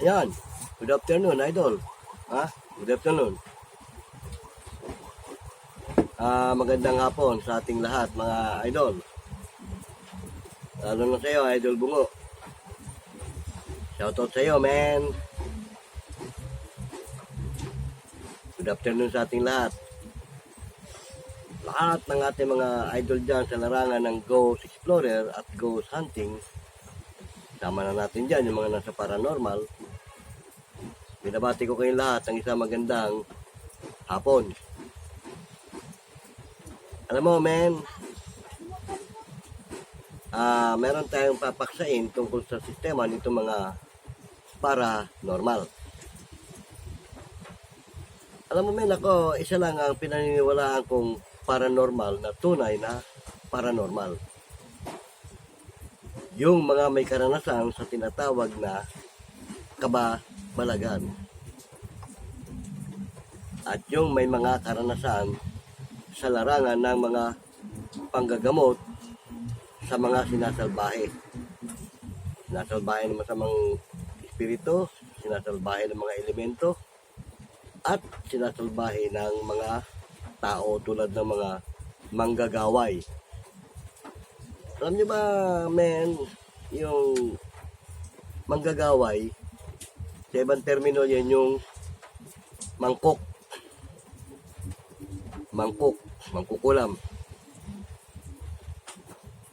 Ayan. Good afternoon, idol. Ha? Good afternoon. Magandang hapon sa ating lahat, mga idol. Lalo na sa iyo, Idol Bungo. Shoutout sa iyo, man. Good afternoon sa ating lahat. Lahat ng ating mga idol dyan sa larangan ng Ghost Explorer at Ghost Hunting. Sama na natin dyan yung mga nasa paranormal. Binabati ko kayong lahat ng isang magandang hapon. Alam mo, men, meron tayong papaksain tungkol sa sistema nito mga paranormal. Alam mo, men, ako, isa lang ang pinaniniwalaan kong paranormal na tunay na paranormal. Yung mga may karanasan sa tinatawag na kababalagan. At yung may mga karanasan sa larangan ng mga panggagamot sa mga sinasalbahe. Sinasalbahe ng masamang espiritu, sinasalbahe ng mga elemento, at sinasalbahe ng mga tao tulad ng mga manggagaway. Alam niyo ba, men, yung manggagaway, sa ibang termino yan yung mangkok, mangkukulam.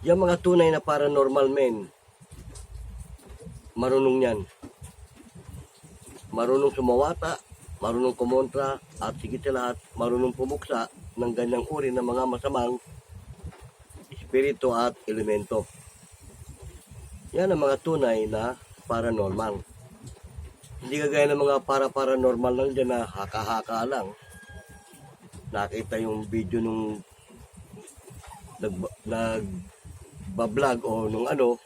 Yung mga tunay na paranormal men, marunong yan. Marunong sumawata, marunong kumontra, at sigit sa lahat, marunong pumuksa ng ganyang uri ng mga masamang espiritu at elemento. Yan ang mga tunay na paranormal. Hindi kagaya ng mga paranormal lang dyan na haka-haka lang. Nakita yung video nung nagbablog o nung ano,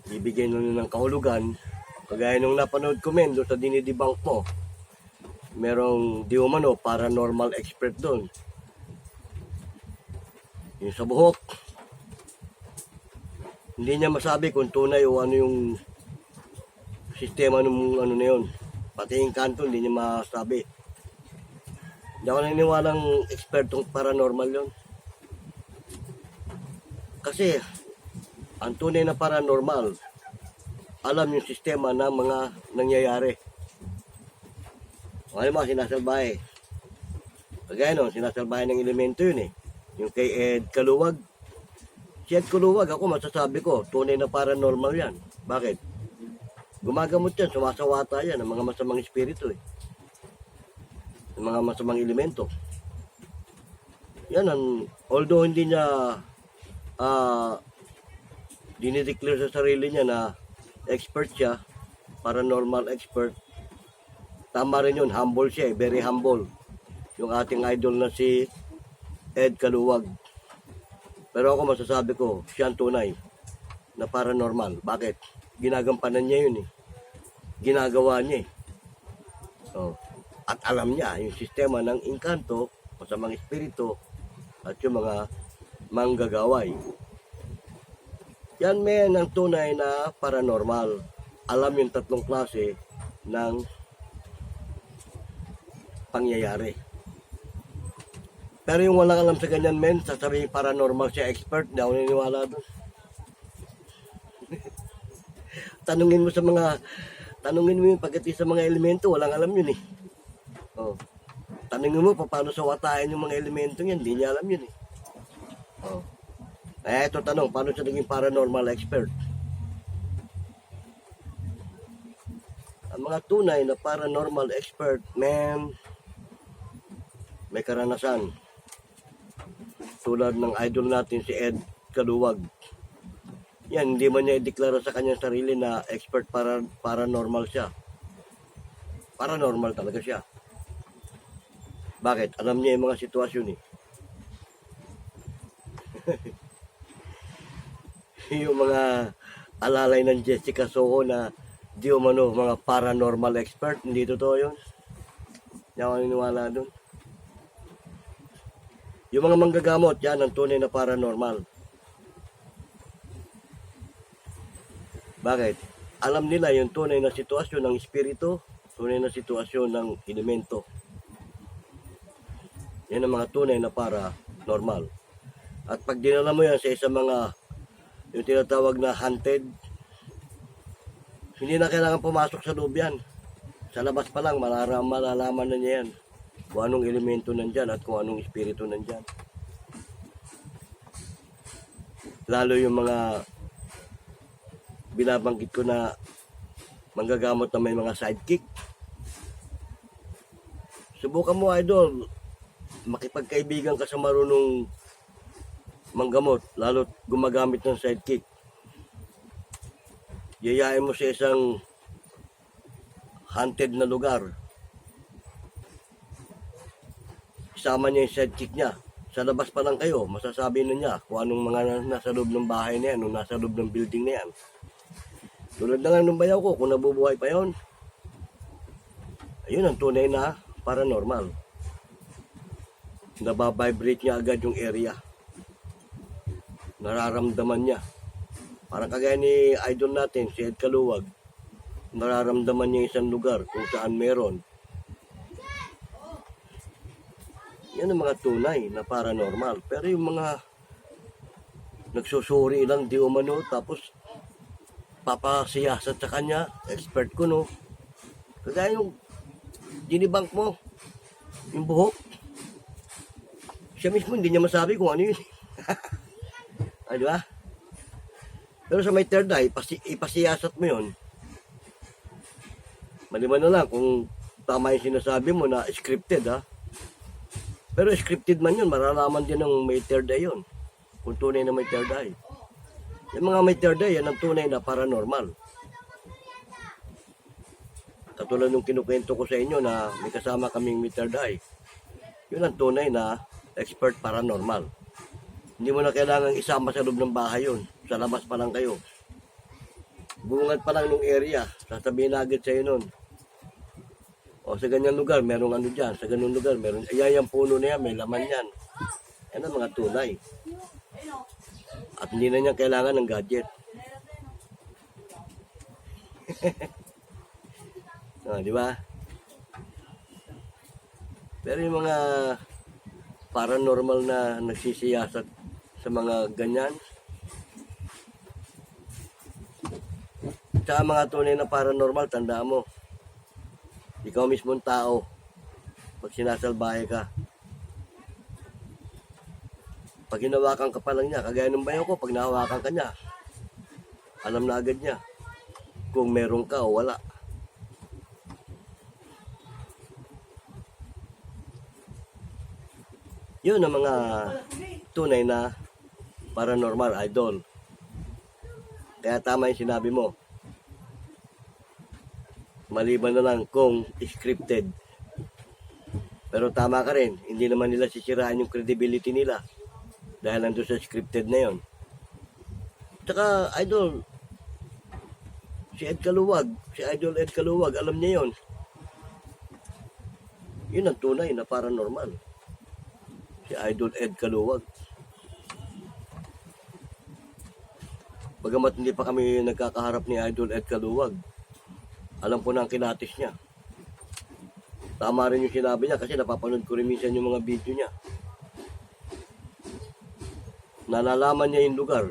ibigay nyo ng kahulugan. Kagaya nung napanood ko, men, doon sa dinidibang mo, merong di umano paranormal expert doon. Yung sa buhok, hindi niya masabi kung tunay o ano yung sistema ng ano na yun. Pati yung kanto, hindi niya masabi. Hindi ako naniniwalang ekspertong paranormal yun. Kasi, ang tunay na paranormal, alam yung sistema ng mga nangyayari. O alam mo, sinasalbahe. Kagaya nun, sinasalbahe ng elemento yun eh. Yung kay Ed Kaluwag. Si Ed Kaluwag, ako masasabi ko, tunay na paranormal yan. Bakit? Gumagamot yan, sumasawata yan ng mga masamang espiritu eh. Ng mga masamang elemento. Yan ang, although hindi niya dinideclare sa sarili niya na expert siya, paranormal expert, tama rin yun, humble siya eh, very humble. Yung ating idol na si Ed Kaluwag. Pero ako masasabi ko, siya ang tunay na paranormal. Bakit? Ginagampanan niya yun eh. Ginagawa niya eh. So, at alam niya yung sistema ng inkanto, masamang espiritu, at yung mga manggagaway. Yan men ang tunay na paranormal. Alam yung tatlong klase ng pangyayari. Pero yung walang alam sa ganyan men, sasabihin paranormal siya expert, hindi ako naniniwala doon. Tanungin mo yung pagdating sa mga elemento, walang alam yun eh. Oh. Tanungin mo paano sawatain yung mga elemento yan, hindi niya alam yun eh. Oh. Ito tanong, paano siya naging paranormal expert? Ang mga tunay na paranormal expert, man, may karanasan. Tulad ng idol natin si Ed Kaluwag. Yan, hindi man niya i-declare sa kanyang sarili na expert paranormal siya. Paranormal talaga siya. Bakit? Alam niya yung mga sitwasyon eh. Yung mga alalay ng Jessica Soho na di umano mga paranormal expert, hindi totoo yun. Hindi ako naniniwala doon. Yung mga manggagamot, yan ang tunay na paranormal. Bakit? alam nila yung tunay na sitwasyon ng espiritu, tunay na sitwasyon ng elemento. Yan ang mga tunay na paranormal. At pag dinala mo yan sa isang mga yung tinatawag na haunted, hindi na kailangan pumasok sa loob yan. Sa labas pa lang, malalaman na niya yan kung anong elemento nandyan at kung anong espiritu nandyan. Lalo yung mga binabanggit ko na manggagamot na may mga sidekick. Subukan mo, idol, makipagkaibigan ka sa marunong manggamot, lalo't gumagamit ng sidekick. Yayain mo sa isang haunted na lugar. Isama niya yung sidekick niya. Sa labas pa lang kayo, masasabi na niya kung anong mga nasa loob ng bahay na yan, o nasa loob ng building na yan. Tulad na nga nung bayaw ko, kung nabubuhay pa yon, ayun ang tunay na paranormal. Nababibrate niya agad yung area. Nararamdaman niya. Parang kagaya ni idol natin, si Ed Kaluwag, nararamdaman niya isang lugar kung saan meron. Yan ang mga tunay na paranormal. Pero yung mga nagsusuri lang di umano, tapos papasiyasat sa kanya, expert ko no. Kagaya yung dinibank mo, yung buhok. Siya mismo hindi niya masabi kung ano yun. Ay, di ba? Pero sa may third eye, ipasiyasat mo yun. Maliban na lang kung tama yung sinasabi mo na scripted, ha? Pero scripted man yun, maralaman din ng may third eye yun. Kung tunay na may third eye. Yung mga may third eye, yan ang tunay na paranormal. Katulad nung kinukwento ko sa inyo na may kasama kaming may third eye. Yun ang tunay na expert paranormal. Hindi mo na kailangan isama sa loob ng bahay yun. Sa labas pa lang kayo. Bungad pa lang ng area. Sasabihin na agad sa'yo nun. O sa ganyan lugar, merong ano dyan. Sa ganyan lugar, meron. Ay, yung puno na yan, may laman yan. Yan ang mga tunay. At hindi na niya kailangan ng gadget. Di ba? Pero yung mga paranormal na nagsisiyasat sa mga ganyan, sa mga tunay na paranormal, tandaan mo, ikaw mismong tao, pag sinasalbahe ka, pag hinawakan ka pa lang niya, kagaya ng bayo ko, pag nahawakan ka niya, alam na agad niya kung meron ka o wala. Yun ang mga tunay na paranormal, idol. Kaya tama yung sinabi mo. Maliban na lang kung scripted. Pero tama ka rin, hindi naman nila sisiraan yung credibility nila dahil nandun sa scripted na yon. Tsaka, idol, si Idol Ed Kaluwag, alam niya yon. Yun ang tunay na paranormal. Si Idol Ed Kaluwag. Bagamat hindi pa kami nagkakaharap ni Idol Ed Kaluwag, alam ko na ang kilatis niya. Tama rin yung sinabi niya kasi napapanood ko rin minsan yung mga video niya. Nalalaman niya yung lugar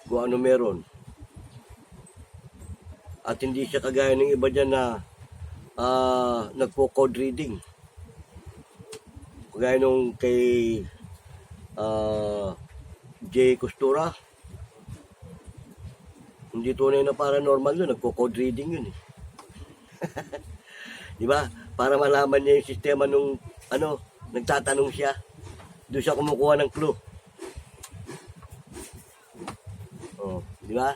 kung ano meron. At hindi siya kagaya ng iba dyan na nagpo-code reading. Kagaya nung kay Jay Costura. Hindi tunay na paranormal yun, nagko-code reading yun eh. Diba? Para malaman niya yung sistema nung nagtatanong siya. Doon siya kumukuha ng clue. Oh, diba?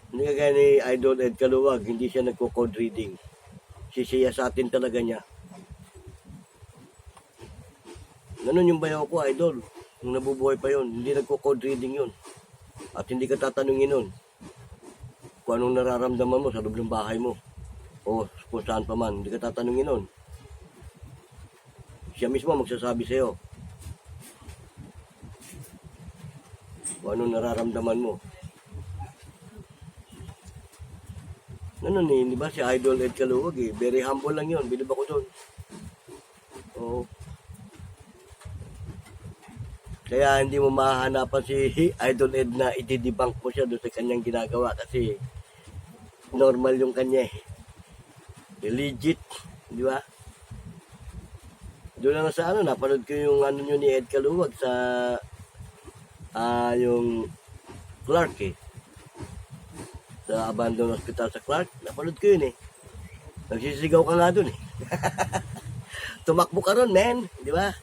Hindi kagaya ni Idol Ed Kaluwag, hindi siya nagko-code reading. Sisiya sa atin talaga niya. Ganun yung bayaw ko, idol. Nung nabubuhay pa yun, hindi nagko-code reading yun. At hindi ka tatanungin nun kung anong nararamdaman mo sa loob ng bahay mo o kung saan pa man, hindi ka tatanungin nun. Siya mismo magsasabi sa'yo kung anong nararamdaman mo. ano ni, di ba si Idol Ed Caluwag eh, very humble lang yun, bilib ako doon. Oo. Kaya hindi mo mahahanapan si Idol Ed na itidebunk mo siya doon sa kanyang ginagawa kasi normal yung kanya eh. Legit, di ba? Doon lang sa ano, napanood ko yung ano nyo ni Ed Caluwag sa yung Clark eh. Sa abandoned hospital sa Clark, napanood ko yun eh. Nagsisigaw ka nga doon eh. Tumakbo ka ron, man, di ba?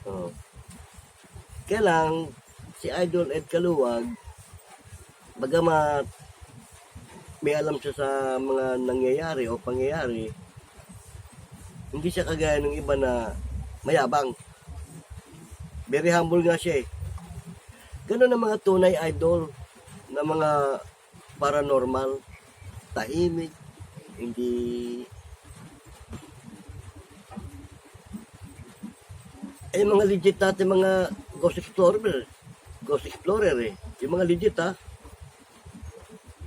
Oh. Kaya lang, si Idol Ed Caluwag, bagamat may alam siya sa mga nangyayari o pangyayari, hindi siya kagaya ng iba na mayabang. Very humble nga siya eh. Ganun ang mga tunay idol na mga paranormal, tahimik, hindi eh mga legit natin mga ghost explorer eh. Yung mga legit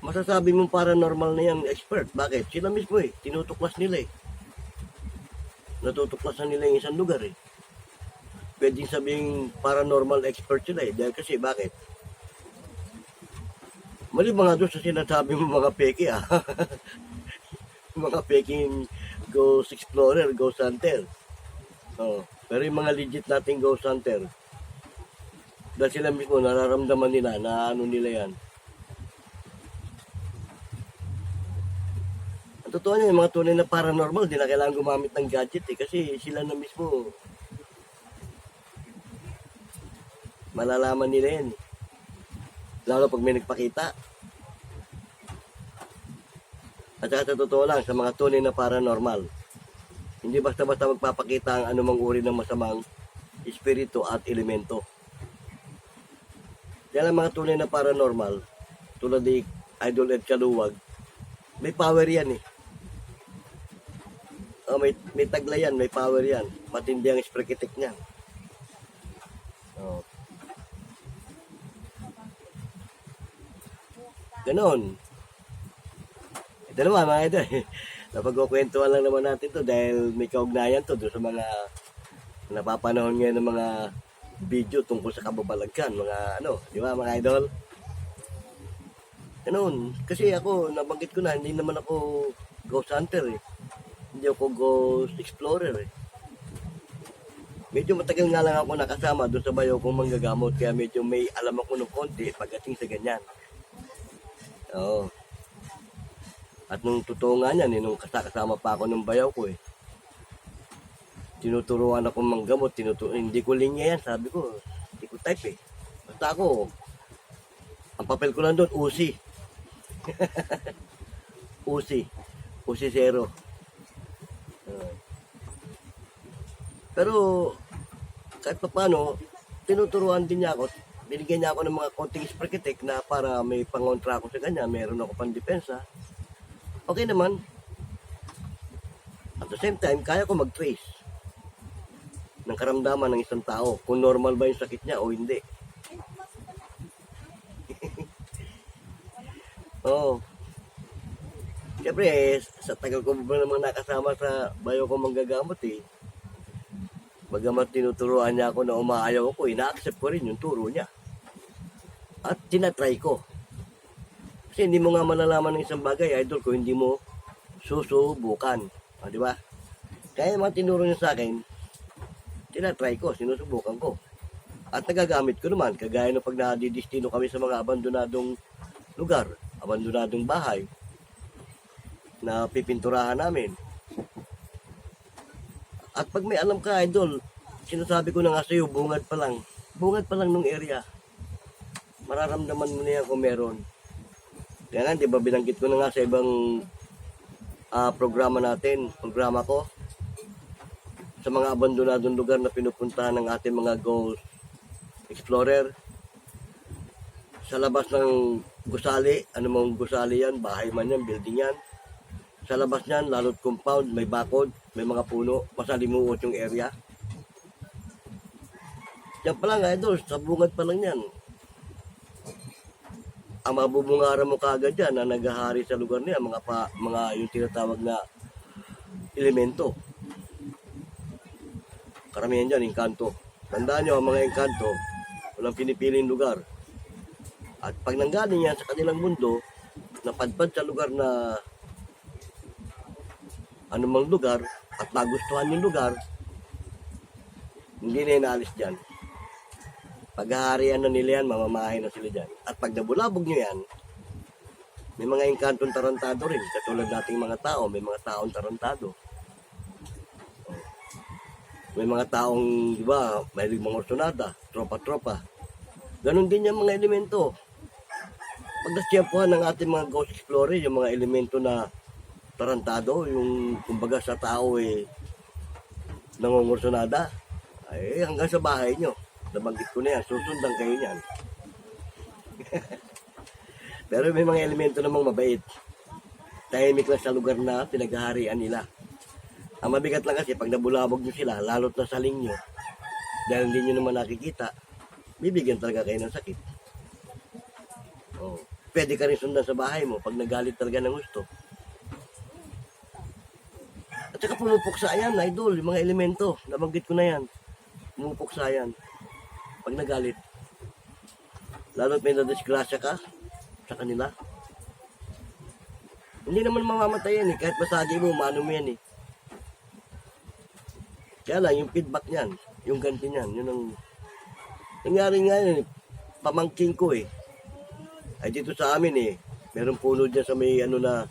masasabi mong paranormal na yan expert. Bakit? Sila mismo eh, tinutuklas nila eh. Natutuklasan nila yung isang lugar eh. Pwedeng sabing paranormal expert sila eh. Dahil kasi bakit? Mali mga doon sa sinasabi mo mga peke mga peking ghost explorer, ghost hunter. Oh, pero yung mga legit nating ghost hunter, dahil sila mismo nararamdaman nila na ano nila yan. Ang totoo niya, yung mga tunay na paranormal, di na kailangan gumamit ng gadget eh, kasi sila na mismo malalaman nila yan. Lalo pag may nagpakita. At saka sa totoo lang, sa mga tunay na paranormal, hindi basta-basta magpapakita ang anumang uri ng masamang espiritu at elemento. Kaya lang mga tunay na paranormal, tulad ni Idol Ed Caluwag, may power yan eh. May tagla yan, may power yan. Matindi ang sprekitik niya. Oh. Ganon. Ito naman mga ito. Napagkukwentuhan lang naman natin to dahil may kaugnayan to doon sa mga napapanahon ngayon ng mga video tungkol sa kababalaghan. Mga ano, di ba mga idol? Ganon. Kasi ako, nabanggit ko na, hindi naman ako ghost hunter eh. Hindi ako ghost explorer eh. Medyo matagal nga lang ako nakasama doon sa bayo kong manggagamot kaya medyo may alam ako ng konti pagdating sa ganyan. Oo. At nung totoo nga niyan, nung kasama pa ako ng bayaw ko eh. Tinuturuan ako manggamot, hindi ko linya yan, sabi ko. Hindi ko type eh. Basta ako, ang papel ko lang doon, Uzi. Uzi zero. Pero, kahit pa paano, tinuturuan din niya ako, binigyan niya ako ng mga konting sprekitik na para may pangontra ako sa kanya, meron ako pang depensa. Okay naman. At the same time, kaya ko mag-trace ng karamdaman ng isang tao kung normal ba yung sakit niya o hindi. Oo. Siyempre, sa tagal ko ba namang nakasama sa bayo ko manggagamot eh. Bagamat tinuturuan niya ako na umaayaw ako, ina-accept ko rin yung turo niya. At tinatry ko. Kasi hindi mo nga malalaman ng isang bagay, idol, kung hindi mo susubukan. Di ba? Kaya yung mga tinuro niya sa akin, tinatry ko, sinusubukan ko. At nagagamit ko naman, kagaya ng pag nadidistino kami sa mga abandonadong lugar, abandonadong bahay, na pipinturahan namin. At pag may alam ka, idol, sinasabi ko na nga sa'yo, bungad pa lang nung area. Mararamdaman mo na yan kung meron. Kaya nga, di ba binanggit ko na nga sa ibang programa ko, sa mga abandonadong lugar na pinupuntahan ng ating mga ghost explorer. Sa labas ng gusali, anumang gusali yan, bahay man yan, building yan. Sa labas niyan, lalot compound, may bakod, may mga puno, masalimuot yung area. Yan pa lang, idol, sa bungad pa lang yan. ang mabubungara mo kagad dyan na naghahari sa lugar niya, mga yung tinatawag na elemento. Karamihan dyan, engkanto. Tandaan nyo, ang mga engkanto, walang pinipiling lugar. At pag nanggaling yan sa kanilang mundo, napadpad sa lugar na anumang lugar, at nagustuhan yung lugar, hindi na inaalis dyan. Paghaharian na nila yan, mamamahay na sila dyan. At pag nabulabog nyo yan, may mga engkantong tarantado rin. Katulad nating mga tao, may mga taong tarantado. May mga taong, di ba, may mga orsonada, tropa-tropa. Ganon din yung mga elemento. Pag nasyempohan ng ating mga ghost explorer, yung mga elemento na tarantado, yung kumbaga sa tao nangungursonada, ay hanggang sa bahay nyo. Nabanggit ko na yan, susundan kayo niyan. Pero may mga elemento namang mabait. Tahimik lang sa lugar na pinaghaharian nila. Ang mabigat lang kasi pag nabulabog nyo sila, lalot na saling nyo, dahil hindi nyo naman nakikita, bibigyan talaga kayo ng sakit. Oh. Pwede ka rin sundan sa bahay mo pag nagalit talaga ng gusto. At saka pumupuksa yan, idol, yung mga elemento. Nabanggit ko na yan. Pumupuksa yan. Pag nagalit. Lalo't may nadisgrasya ka sa kanila. Hindi naman mamamatay yan kahit masagi mo, mano mo yan Kaya lang, yung feedback niyan, yung ganti niyan, yun ang nangyari nga yun, pamangking ko Ay dito sa amin meron puno dyan sa may na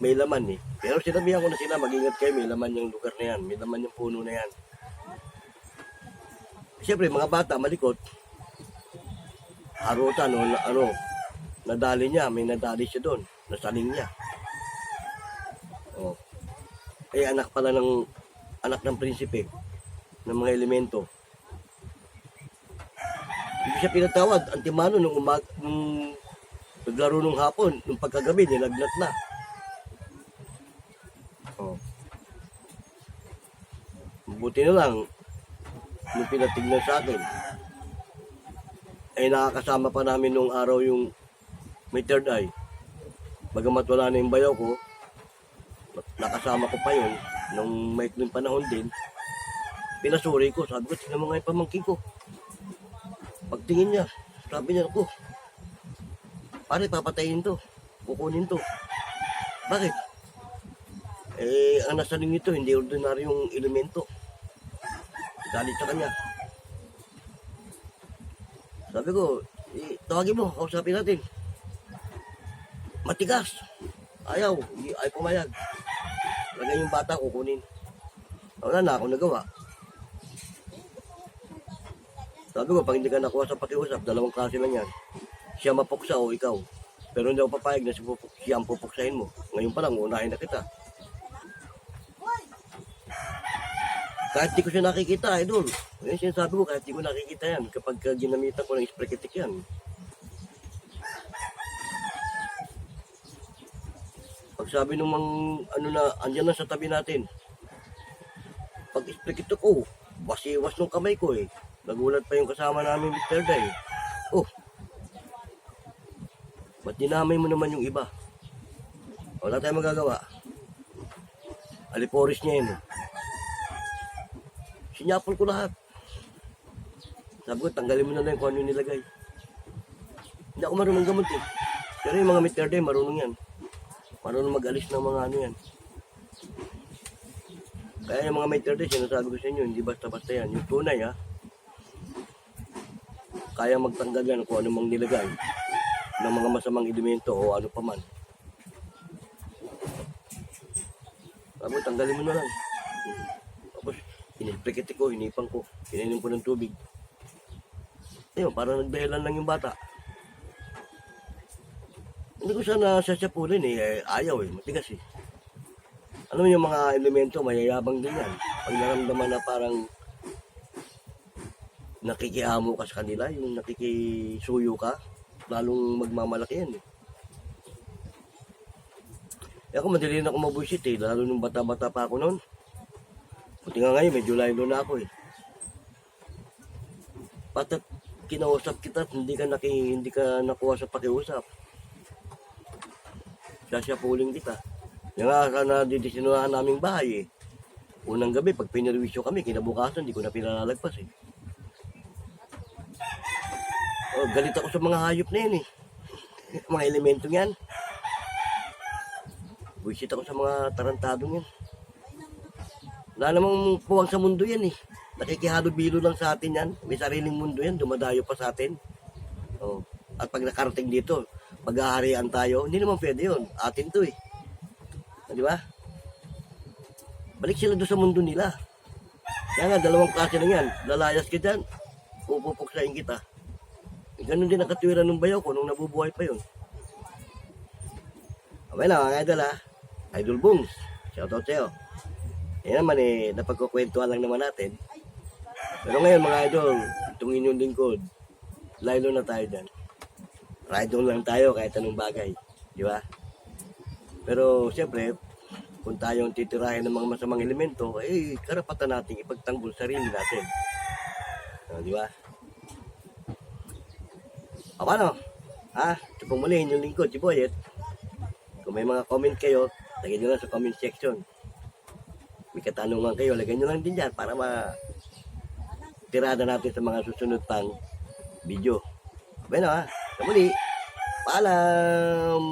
may laman Pero sinabihan ko na sila, mag-ingat kayo, may laman yung lugar na yan, may laman yung puno na yan. Siyempre, mga bata, malikot, harutan, nadali niya, may nadali siya doon, nasaling niya. Anak ng prinsipe, ng mga elemento. Hindi siya pinatawad, antimano, nung naglaro nung hapon, nung pagkagabi, nilaglat na. Mabuti na lang, nung pinatignan sa akin, ay nakakasama pa namin nung araw yung may third eye. Bagamat wala na yung bayaw ko, nakasama ko pa yun, nung may panahon din, pinasuri ko, sabi ko, tingnan mo nga yung pamangkin ko. Pagtingin niya, sabi niya, ako, pare, papatayin to, kukunin to. Bakit? Ang nasaling nito, hindi ordinaryong elemento. Galit sa kanya. Sabi ko, tawagin mo, kausapin natin. Matigas. Ayaw pumayag. Lagay yung bata, kukunin. Wala na ako nagawa. Sabi ko, pag hindi ka nakuha sa pakiusap, dalawang klase lang yan. Siya mapuksa o ikaw. Pero hindi ako papayag na siya ang pupuksahin mo. Ngayon pa lang, unahin na kita. Kahit di ko siya nakikita, idol. Yung sinasabi ko, kahit di ko nakikita yan. Kapag ginamitan ko ng spray-kitik yan. Pag sabi nung andyan na sa tabi natin. Pag spray-kitik ko, wasiwas nung kamay ko Nagulat pa yung kasama namin with third eye. Ba't dinamay mo naman yung iba? Wala tayong magagawa. Aliporis niya yun. Sinyapol ko lahat. Sabi ko, tanggalin mo na lang kung ano yung nilagay. Hindi ako marunong gamot Pero yung mga third eye, marunong yan. Marunong mag-alis ng mga yan. Kaya yung mga third eye, sinasabi ko sa inyo, hindi basta-basta yan. Yung tunay kaya magtanggal yan kung ano mang nilagay ng mga masamang elemento o ano pa man. Sabi ko, tanggalin mo na lang. Tapos, iniprekiti ko, hinipang ko, pinainom ko ng tubig. Ayun, parang nagdahilan lang yung bata. Hindi ko sana sasyapulin ayaw matigas Alam mo yung mga elemento, mayayabang din yan. Pag naramdaman na parang nakikiamo ka sa kanila, yung nakikisuyo ka, lalong magmamalaki yan Ako madali na ako mabuisit lalo nung bata-bata pa ako noon. Buti nga ngayon, medyo lalo na ako Patat kinausap kita, hindi ka nakuha sa pakiusap. Sasyapuling kita. Yung nga na didisinuhan naming bahay eh. Unang gabi, pag pinirwisyo kami, kinabukasan, di ko na pinalalagpas eh. Oh, galit ako sa mga hayop na yan eh. Mga elementong yan. Buisit ako sa mga tarantadong yan. Wala namang puwang sa mundo yan eh. Nakikihalo-bilo lang sa atin yan. May sariling mundo yan, dumadayo pa sa atin. Oh. At pag nakarating dito, pag-aharian tayo, hindi naman pwede yun. Atin to eh. Di ba? Balik sila doon sa mundo nila. Kaya nga, dalawang klase lang yan. Lalayas ka dyan, pupupuksain kita. Ganun din ang katwiran ng bayaw ko nung nabubuhay pa yun. Okay na mga idol ha. Idol Bungs. Shoutout sa'yo. Yan naman eh, napagkukwentuhan lang naman natin. Pero ngayon mga idol, itong inyong lingkod, lilo na tayo dyan. Ride on lang tayo kahit anong bagay. Di ba? Pero siyempre, kung tayong titirahin ng mga masamang elemento, eh, karapatan natin ipagtanggol sarili natin. Di ba? O paano? Ito pong muli, inyong lingkod, si Boyet. Kung may mga comment kayo, lagyan nyo lang sa comment section. May katanungan kayo, lagyan nyo lang din dyan para tirada natin sa mga susunod pang video. Bueno sa muli, paalam!